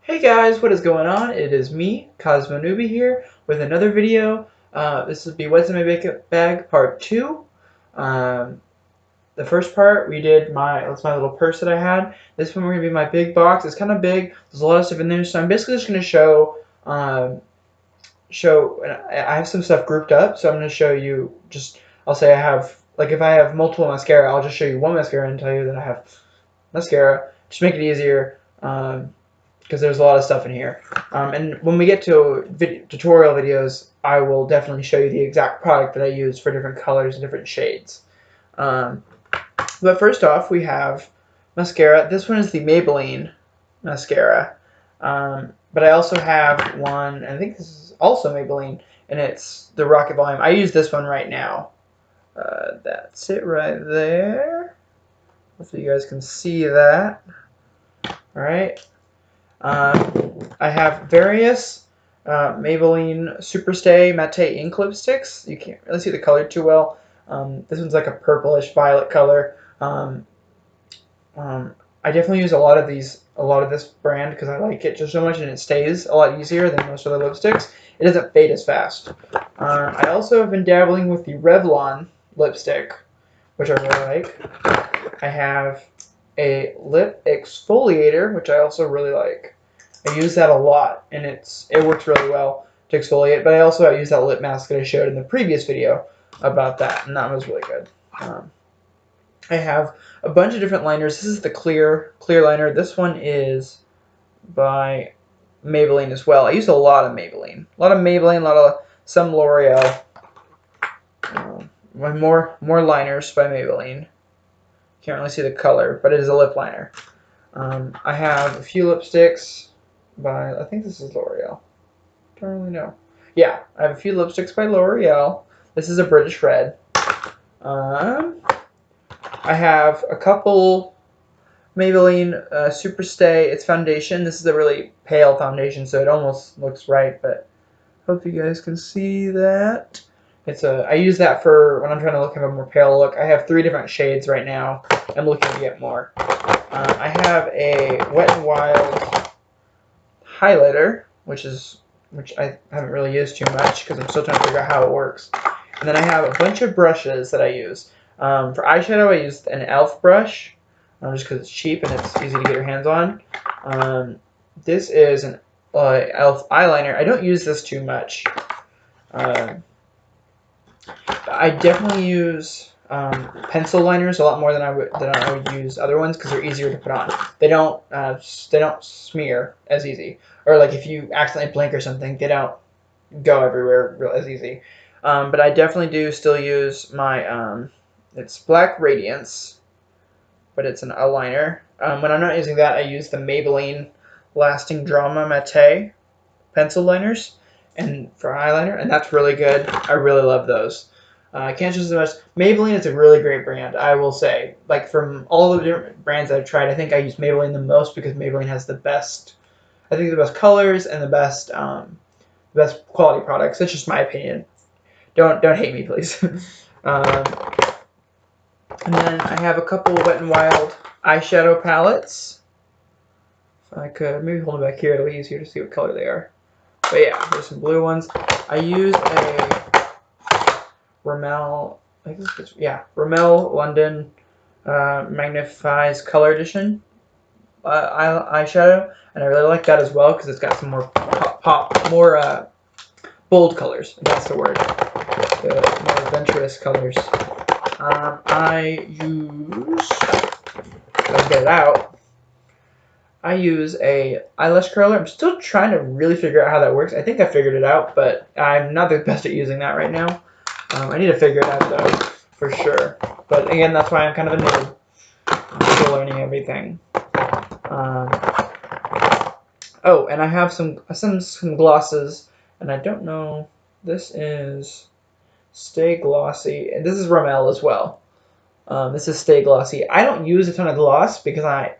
Hey guys, what is going on? It is me, Cosmo Noobie here, with another video. This will be What's in My Bag Part 2. The first part we did that's my little purse that I had. This one we're going to be my big box. It's kind of big. There's a lot of stuff in there, so I'm basically just going to show, I have some stuff grouped up, so I'm going to show you I'll say I have, like if I have multiple mascara, I'll just show you one mascara and tell you that I have mascara. Just make it easier. Because there's a lot of stuff in here. And when we get to tutorial videos, I will definitely show you the exact product that I use for different colors and different shades. But first off, we have mascara. This one is the Maybelline mascara. But I also have one, and I think this is also Maybelline, and it's the Rocket Volume. I use this one right now. That's it right there. Hopefully you guys can see that. Alright. I have various Maybelline Superstay Matte Ink lipsticks. You can't really see the color too well. This one's like a purplish violet color. I definitely use a lot of this brand because I like it just so much, and it stays a lot easier than most other lipsticks. It doesn't fade as fast. I also have been dabbling with the Revlon lipstick, which I really like. I have a lip exfoliator, which I also really like. I use that a lot, and it works really well to exfoliate. But I also use that lip mask that I showed in the previous video about that, and that was really good. I have a bunch of different liners. This is the clear liner. This one is by Maybelline as well. I use a lot of Maybelline, some L'Oreal. More liners by Maybelline. Can't really see the color, but it is a lip liner. I have a few lipsticks by, I think this is L'Oreal. Don't really know. Yeah, I have a few lipsticks by L'Oreal. This is a British Red. I have a couple Maybelline Superstay. It's foundation. This is a really pale foundation, so it almost looks right, but hope you guys can see that. I use that for when I'm trying to have a more pale look. I have 3 different shades right now. I'm looking to get more. I have a Wet n Wild highlighter, which I haven't really used too much because I'm still trying to figure out how it works. And then I have a bunch of brushes that I use. For eyeshadow, I use an e.l.f. brush, just because it's cheap and it's easy to get your hands on. This is an e.l.f. eyeliner. I don't use this too much. I definitely use pencil liners a lot more than I would use other ones because they're easier to put on. They don't smear as easy, or like if you accidentally blink or something, they don't go everywhere as easy. But I definitely do still use my it's Black Radiance, but it's an eyeliner. When I'm not using that, I use the Maybelline Lasting Drama Matte pencil liners and for eyeliner, and that's really good. I really love those. I can't stress as much. Maybelline is a really great brand, I will say. Like from all the different brands I've tried, I think I use Maybelline the most because Maybelline has the best colors and the best quality products. It's just my opinion. Don't hate me, please. And then I have a couple Wet n Wild eyeshadow palettes. If I could maybe hold them back here, it'll be easier to see what color they are. But yeah, there's some blue ones. I use a Rimmel, Rimmel London Magnifies Color Edition eyeshadow, and I really like that as well because it's got some more more bold colors. That's the word. The more adventurous colors. Let's get it out. I use a eyelash curler. I'm still trying to really figure out how that works. I think I figured it out, but I'm not the best at using that right now. I need to figure it out though, for sure. But again, that's why I'm kind of a noob. I'm still learning everything. Oh, and I have some glosses, and I don't know. This is Stay Glossy, and this is Rimmel as well. This is Stay Glossy. I don't use a ton of gloss because I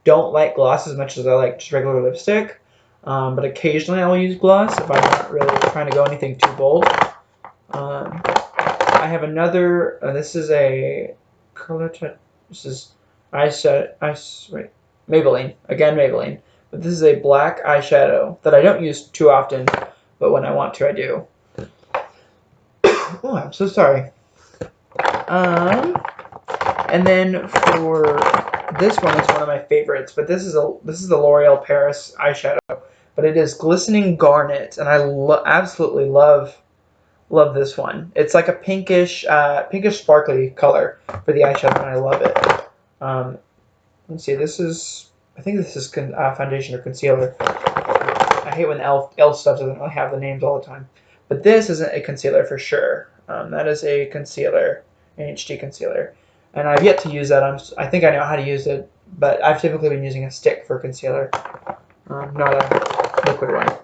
don't like gloss as much as I like just regular lipstick. But occasionally I'll use gloss if I'm not really trying to go anything too bold. I have another. This is a color touch. This is Maybelline again. Maybelline But this is a black eyeshadow that I don't use too often, but when I want to, I do. Oh, I'm so sorry. And then for this one, it's one of my favorites, but this is the L'Oreal Paris eyeshadow, but it is glistening garnet, and I absolutely love this one. It's like a pinkish sparkly color for the eyeshadow, and I love it. Let's see, I think this is foundation or concealer. I hate when e.l.f. stuff doesn't really have the names all the time. But this isn't a concealer for sure. That is a concealer, an HD concealer. And I've yet to use that. I think I know how to use it, but I've typically been using a stick for concealer, not a liquid one.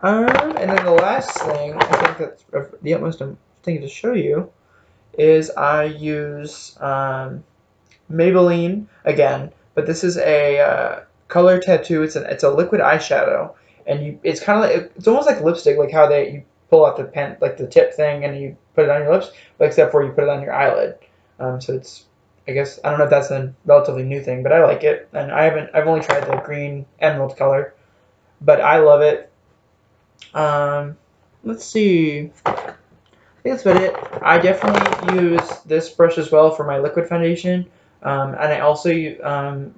And then the last thing, I think that's the utmost thing to show you, is I use Maybelline again, but this is a color tattoo. It's a liquid eyeshadow, and it's kind of like, it's almost like lipstick, like how you pull out the pen, like the tip thing, and you put it on your lips, but except for you put it on your eyelid. So it's, I guess, I don't know if that's a relatively new thing, but I like it, and I've only tried the green emerald color, but I love it. Let's see. I think that's about it. I definitely use this brush as well for my liquid foundation. And I also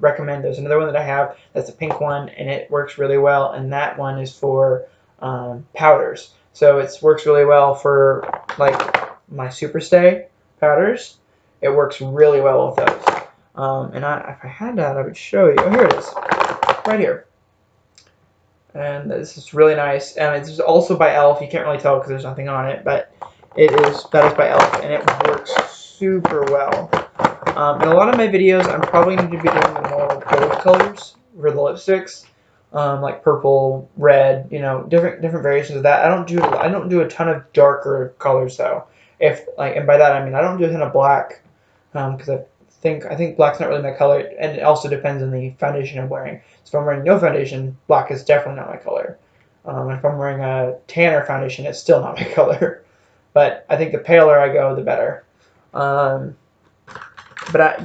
recommend, there's another one that I have that's a pink one, and it works really well, and that one is for powders. So it works really well for like my Superstay powders. It works really well with those. And if I had that, I would show you. Oh, here it is, right here. And this is really nice, and it's also by e.l.f. You can't really tell because there's nothing on it, but that is by e.l.f. and it works super well. In a lot of my videos, I'm probably going to be doing the more bold colors for the lipsticks, like purple, red, different variations of that. I don't do a ton of darker colors though. And by that I mean I don't do a ton of black, because I think black's not really my color, and it also depends on the foundation I'm wearing. So if I'm wearing no foundation, black is definitely not my color. If I'm wearing a tanner foundation, it's still not my color. But I think the paler I go, the better.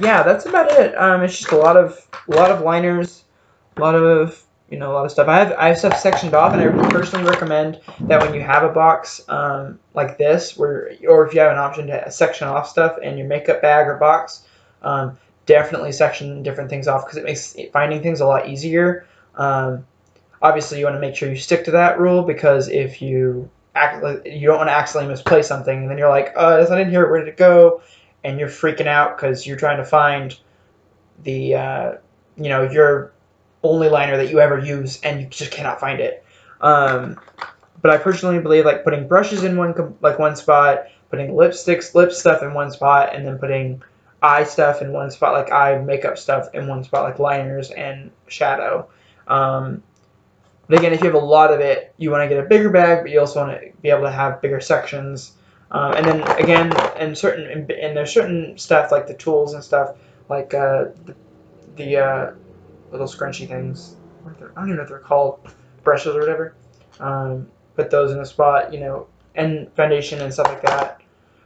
Yeah, that's about it. It's just a lot of liners, a lot of stuff. I have stuff sectioned off, and I personally recommend that when you have a box like this, or if you have an option to section off stuff in your makeup bag or box, definitely section different things off, because it makes finding things a lot easier. Obviously, you want to make sure you stick to that rule, because if you you don't want to accidentally misplace something, and then you're like, oh, I didn't hear it, where did it go? And you're freaking out because you're trying to find the your only liner that you ever use, and you just cannot find it. But I personally believe like putting brushes in one spot, putting lip stuff in one spot, and then putting eye stuff in one spot, like eye makeup stuff in one spot, like liners and shadow. But again, if you have a lot of it, you want to get a bigger bag, but you also want to be able to have bigger sections. And then again, and there's certain stuff like the tools and stuff, like the little scrunchy things. I don't even know if they're called brushes or whatever. Put those in a spot, and foundation and stuff like that.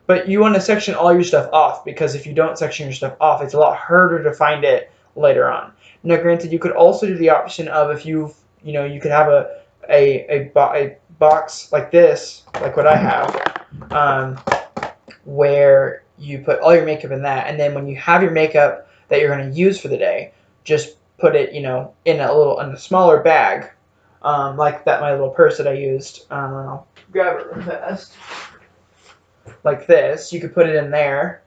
But you want to section all your stuff off, because if you don't section your stuff off, it's a lot harder to find it later on. Now, granted, you could also do the option of, if you could have a box like this, like what I have, where you put all your makeup in that, and then when you have your makeup that you're going to use for the day, just put it, in a smaller bag, like my little purse that I used. I'll grab it real fast. Like this, you could put it in there,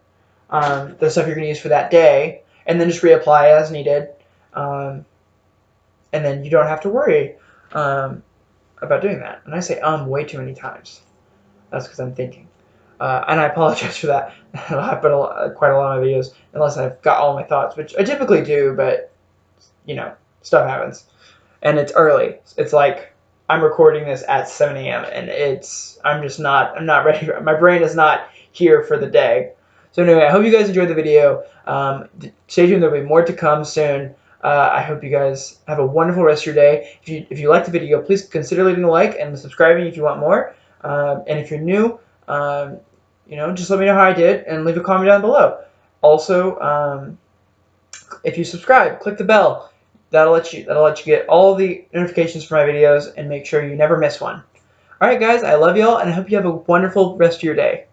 the stuff you're going to use for that day, and then just reapply as needed. And then you don't have to worry about doing that. And I say way too many times. That's because I'm thinking. And I apologize for that. I put quite a lot of videos, unless I've got all my thoughts, which I typically do, but, stuff happens. And it's early. It's like I'm recording this at 7 a.m. and I'm not ready. My brain is not here for the day. So anyway, I hope you guys enjoyed the video. Stay tuned. There'll be more to come soon. I hope you guys have a wonderful rest of your day. If you liked the video, please consider leaving a like and subscribing if you want more. And if you're new, just let me know how I did and leave a comment down below. Also, if you subscribe, click the bell. that'll let you get all the notifications for my videos and make sure you never miss one. All right, guys, I love y'all, and I hope you have a wonderful rest of your day.